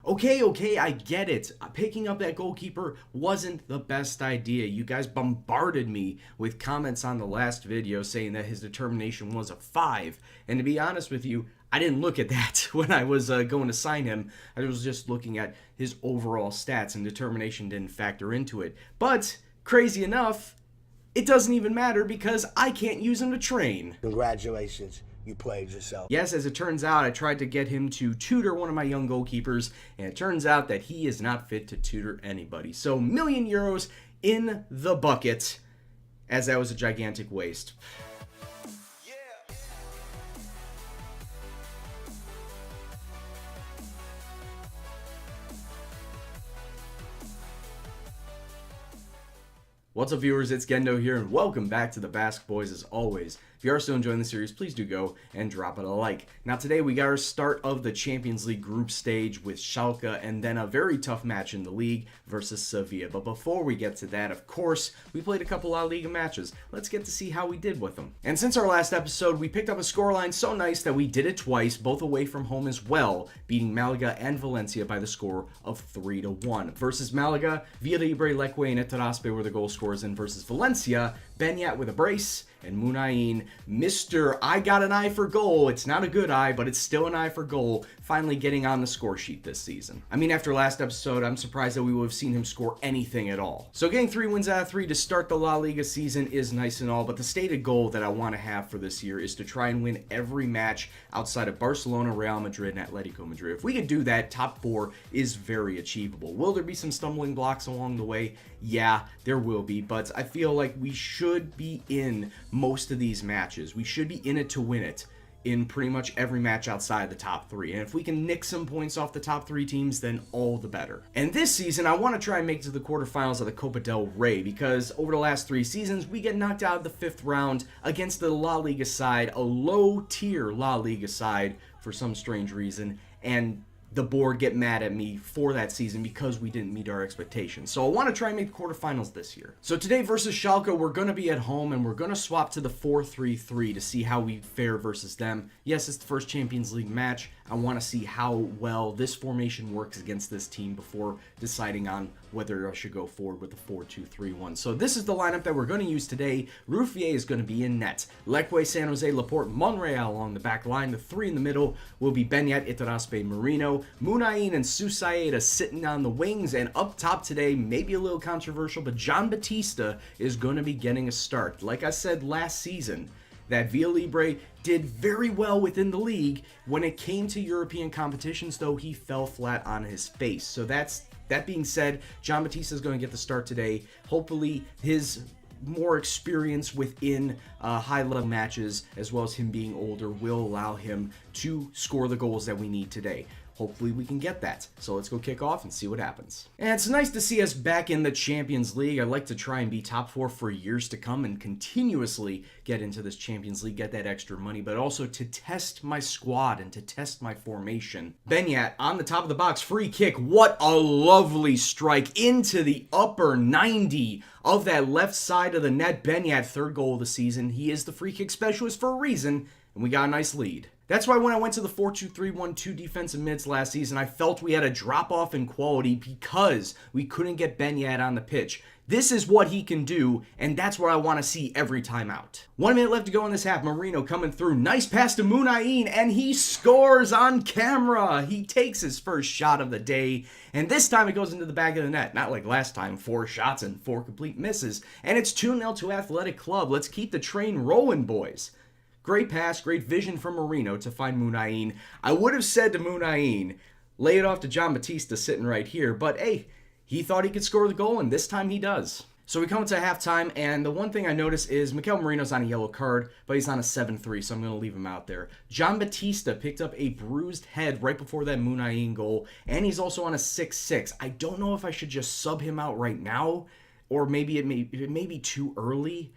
Okay, I get it. Picking up that goalkeeper wasn't the best idea. You guys bombarded me with comments on the last video saying that his determination was a 5. And to be honest with you, I didn't look at that when I was going to sign him. I was just looking at his overall stats, and determination didn't factor into it. But, crazy enough, it doesn't even matter because I can't use him to train. Congratulations. You played yourself. Yes, as it turns out, I tried to get him to tutor one of my young goalkeepers, and it turns out that he is not fit to tutor anybody. So, €1,000,000 in the bucket, as that was a gigantic waste. What's up, viewers? It's Gendo here, and welcome back to the Basque Boys as always. If you are still enjoying the series, please do go and drop it a like. Now today we got our start of the Champions League group stage with Schalke, and then a very tough match in the league versus Sevilla. But before we get to that, of course, we played a couple La Liga matches. Let's get to see how we did with them. And since our last episode, we picked up a scoreline so nice that we did it twice, both away from home as well, beating Malaga and Valencia by the score of 3-1. Versus Malaga, Villalibre, Leque, and Etaraspe were the goal scorers, and versus Valencia, Benyat with a brace, and Munain, Mr. I got an eye for goal. It's not a good eye, but it's still an eye for goal, finally getting on the score sheet this season. I mean, after last episode, I'm surprised that we would have seen him score anything at all. So getting 3 wins out of 3 to start the La Liga season is nice and all, but the stated goal that I want to have for this year is to try and win every match outside of Barcelona, Real Madrid, and Atletico Madrid. If we could do that, top 4 is very achievable. Will there be some stumbling blocks along the way? Yeah, there will be, but I feel like we should be in most of these matches. We should be in it to win it in pretty much every match outside the top 3. And if we can nick some points off the top 3 teams, then all the better. And this season, I want to try and make it to the quarterfinals of the Copa del Rey, because over the last 3 seasons, we get knocked out of the 5th round against the La Liga side, a low-tier La Liga side for some strange reason, and the board get mad at me for that season because we didn't meet our expectations. So I want to try and make the quarterfinals this year. So today versus Schalke, we're going to be at home, and we're going to swap to the 4-3-3 to see how we fare versus them. Yes, it's the first Champions League match. I want to see how well this formation works against this team before deciding on whether I should go forward with the 4-2-3-1. So this is the lineup that we're going to use today. Ruffier is going to be in net. Leque, San Jose, Laporte, Monreal along the back line. The 3 in the middle will be Benyat, Itaraspe, Marino. Munain and Susaeta sitting on the wings, and up top today, maybe a little controversial, but John Batista is going to be getting a start. Like I said last season, that Villalibre did very well within the league. When it came to European competitions, though, he fell flat on his face. So that being said, John Batista is going to get the start today. Hopefully, his more experience within high-level matches, as well as him being older, will allow him to score the goals that we need today. Hopefully we can get that. So let's go kick off and see what happens. And it's nice to see us back in the Champions League. I'd like to try and be top 4 for years to come and continuously get into this Champions League, get that extra money, but also to test my squad and to test my formation. Benyat on the top of the box, free kick. What a lovely strike into the upper 90 of that left side of the net. Benyat, 3rd goal of the season. He is the free kick specialist for a reason, and we got a nice lead. That's why when I went to the 4-2-3-1-2 defensive mids last season, I felt we had a drop-off in quality because we couldn't get Benyat on the pitch. This is what he can do, and that's what I want to see every time out. 1 minute left to go in this half. Marino coming through. Nice pass to Munain, and he scores on camera. He takes his first shot of the day, and this time it goes into the back of the net. Not like last time, 4 shots and 4 complete misses. And it's 2-0 to Athletic Club. Let's keep the train rolling, boys. Great pass, great vision from Marino to find Munain. I would have said to Munain, lay it off to John Batista sitting right here, but hey, he thought he could score the goal, and this time he does. So we come into halftime, and the one thing I noticed is Mikel Marino's on a yellow card, but he's on a 7-3, so I'm going to leave him out there. John Batista picked up a bruised head right before that Munain goal, and he's also on a 6-6. I don't know if I should just sub him out right now, or maybe it may be too early.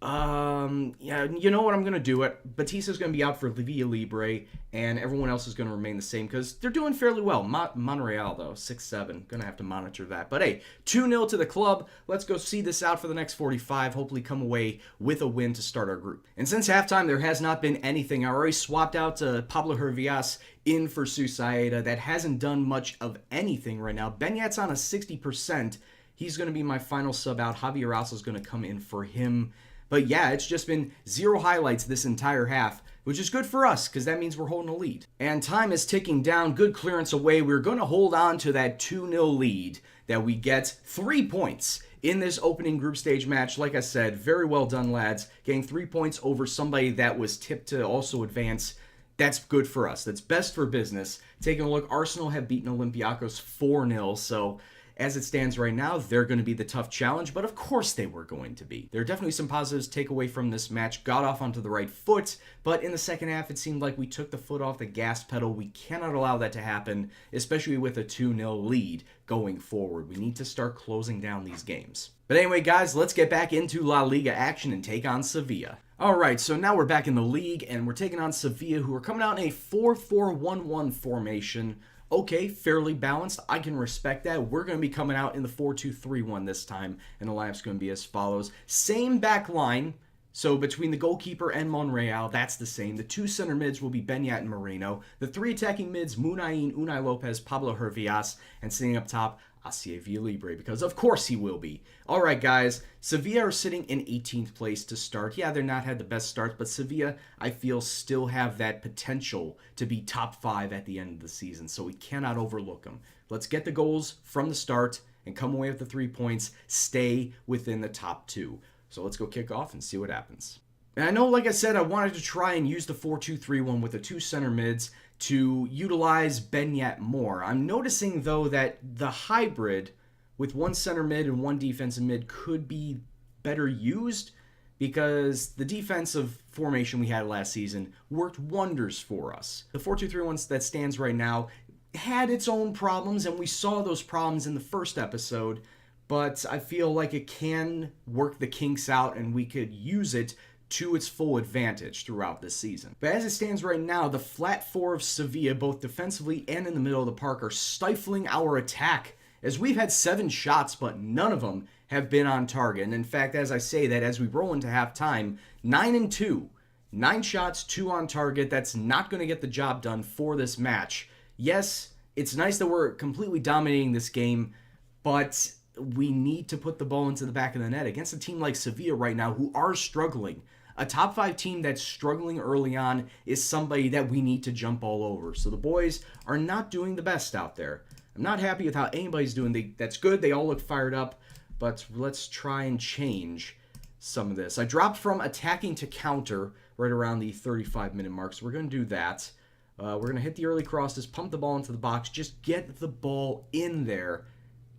Yeah, you know what? I'm going to do it. Batista's going to be out for Via Libre, and everyone else is going to remain the same because they're doing fairly well. Monreal, though, 6-7. Going to have to monitor that. But hey, 2-0 to the club. Let's go see this out for the next 45. Hopefully come away with a win to start our group. And since halftime, there has not been anything. I already swapped out Pablo Hervias in for Susaeta. That hasn't done much of anything right now. Benyat's on a 60%. He's going to be my final sub out. Javier Alsa is going to come in for him. But yeah, it's just been 0 highlights this entire half, which is good for us because that means we're holding a lead. And time is ticking down. Good clearance away. We're going to hold on to that 2-0 lead that we get 3 points in this opening group stage match. Like I said, very well done, lads. Getting 3 points over somebody that was tipped to also advance. That's good for us. That's best for business. Taking a look, Arsenal have beaten Olympiacos 4-0, so as it stands right now, they're going to be the tough challenge, but of course they were going to be. There are definitely some positives to take away from this match. Got off onto the right foot, but in the second half, it seemed like we took the foot off the gas pedal. We cannot allow that to happen, especially with a 2-0 lead going forward. We need to start closing down these games. But anyway, guys, let's get back into La Liga action and take on Sevilla. All right, so now we're back in the league, and we're taking on Sevilla, who are coming out in a 4-4-1-1 formation. Okay, fairly balanced. I can respect that. We're going to be coming out in the 4-2-3-1 this time, and the lineup's going to be as follows. Same back line, so between the goalkeeper and Monreal, that's the same. The 2 center mids will be Benyat and Moreno. The 3 attacking mids, Munain, Unai Lopez, Pablo Hervias, and sitting up top, Asier Villalibre, because of course he will be. All right, guys, Sevilla are sitting in 18th place to start. Yeah, they're not had the best starts, but Sevilla, I feel, still have that potential to be top 5 at the end of the season, so we cannot overlook them. Let's get the goals from the start and come away with the 3 points, stay within the top 2. So let's go kick off and see what happens. And I know, like I said, I wanted to try and use the 4-2-3-1 with the 2 center mids to utilize Benyat more. I'm noticing, though, that the hybrid with 1 center mid and 1 defensive mid could be better used because the defensive formation we had last season worked wonders for us. The 4-2-3-1 that stands right now had its own problems, and we saw those problems in the first episode, but I feel like it can work the kinks out and we could use it to its full advantage throughout this season. But as it stands right now, the flat 4 of Sevilla, both defensively and in the middle of the park, are stifling our attack, as we've had 7 shots, but none of them have been on target. And in fact, as I say that, as we roll into halftime, 9-2. 9 shots, 2 on target. That's not going to get the job done for this match. Yes, it's nice that we're completely dominating this game, but we need to put the ball into the back of the net against a team like Sevilla right now who are struggling. A top 5 team that's struggling early on is somebody that we need to jump all over. So the boys are not doing the best out there. I'm not happy with how anybody's doing. That's good. They all look fired up. But let's try and change some of this. I dropped from attacking to counter right around the 35-minute mark. So we're going to do that. We're going to hit the early crosses, pump the ball into the box. Just get the ball in there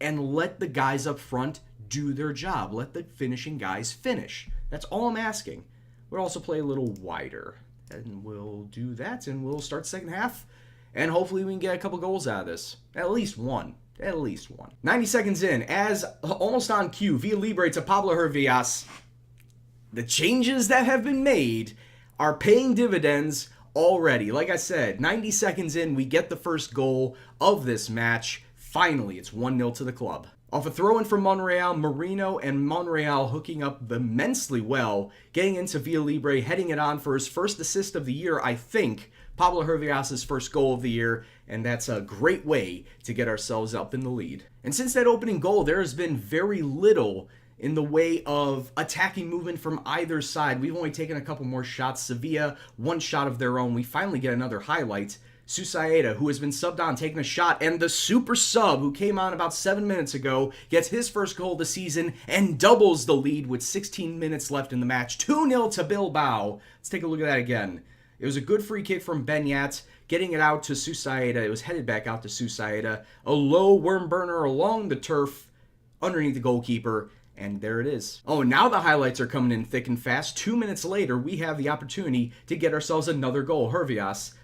and let the guys up front do their job. Let the finishing guys finish. That's all I'm asking. We'll also play a little wider. And we'll do that, and we'll start the second half. And hopefully we can get a couple goals out of this. At least one. At least one. 90 seconds in, as almost on cue, Villalibre to Pablo Hervias. The changes that have been made are paying dividends already. Like I said, 90 seconds in, we get the first goal of this match. Finally, it's 1-0 to the club. Off a throw-in from Monreal, Moreno and Monreal hooking up immensely well, getting into Villalibre, heading it on for his first assist of the year, I think. Pablo Hervias' first goal of the year, and that's a great way to get ourselves up in the lead. And since that opening goal, there has been very little in the way of attacking movement from either side. We've only taken a couple more shots. Sevilla, 1 shot of their own. We finally get another highlight. Susaeta, who has been subbed on, taking a shot, and the super sub, who came on about 7 minutes ago, gets his first goal of the season and doubles the lead with 16 minutes left in the match. 2-0 to Bilbao. Let's take a look at that again. It was a good free kick from Benyat, getting it out to Susaeta. It was headed back out to Susaeta. A low worm burner along the turf, underneath the goalkeeper, and there it is. Oh, now the highlights are coming in thick and fast. 2 minutes later, we have the opportunity to get ourselves another goal. Hervias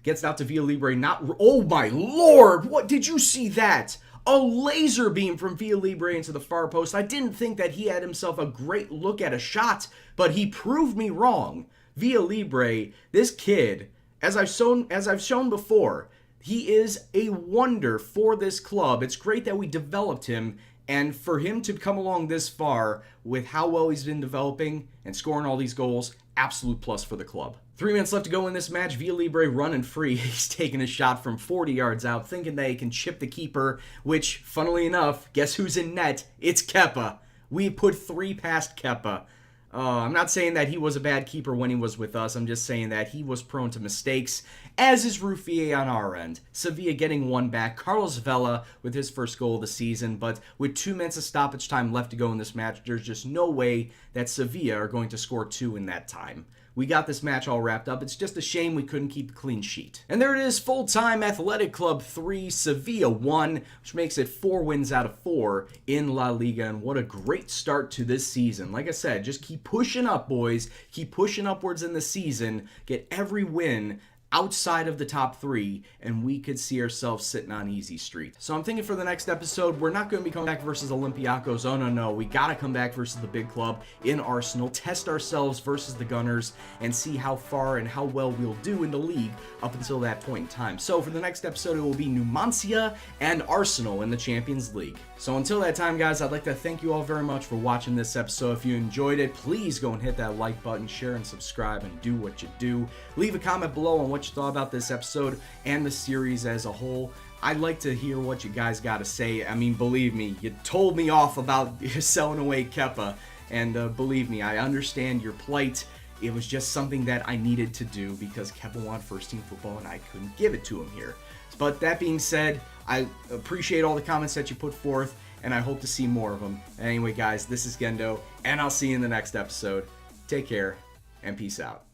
gets out to Villalibre, oh my lord, what, did you see that? A laser beam from Villa Libre into the far post. I didn't think that he had himself a great look at a shot, but he proved me wrong. Villa Libre, this kid, as I've shown before, he is a wonder for this club. It's great that we developed him, and for him to come along this far with how well he's been developing and scoring all these goals, absolute plus for the club. 3 minutes left to go in this match. Villa Libre running free. He's taking a shot from 40 yards out, thinking that he can chip the keeper, which, funnily enough, guess who's in net? It's Kepa. We put 3 past Kepa. I'm not saying that he was a bad keeper when he was with us. I'm just saying that he was prone to mistakes, as is Ruffier on our end. Sevilla getting 1 back. Carlos Vela with his first goal of the season, but with 2 minutes of stoppage time left to go in this match, there's just no way that Sevilla are going to score 2 in that time. We got this match all wrapped up. It's just a shame we couldn't keep a clean sheet. And there it is, full-time Athletic Club 3, Sevilla 1, which makes it 4 wins out of 4 in La Liga. And what a great start to this season. Like I said, just keep pushing up, boys. Keep pushing upwards in the season. Get every win outside of the top 3, and we could see ourselves sitting on easy street. So I'm thinking for the next episode, we're not going to be coming back versus Olympiacos. Oh, no. We got to come back versus the big club in Arsenal, test ourselves versus the Gunners, and see how far and how well we'll do in the league up until that point in time. So for the next episode, it will be Numancia and Arsenal in the Champions League. So until that time, guys, I'd like to thank you all very much for watching this episode. If you enjoyed it, please go and hit that like button, share and subscribe, and do what you do. Leave a comment below on what you thought about this episode and the series as a whole. I'd like to hear what you guys got to say. I mean, believe me, you told me off about selling away Kepa, and believe me, I understand your plight. It was just something that I needed to do because Kepa wanted first team football and I couldn't give it to him here. But that being said, I appreciate all the comments that you put forth, and I hope to see more of them. Anyway, guys, this is Gendo, and I'll see you in the next episode. Take care, and peace out.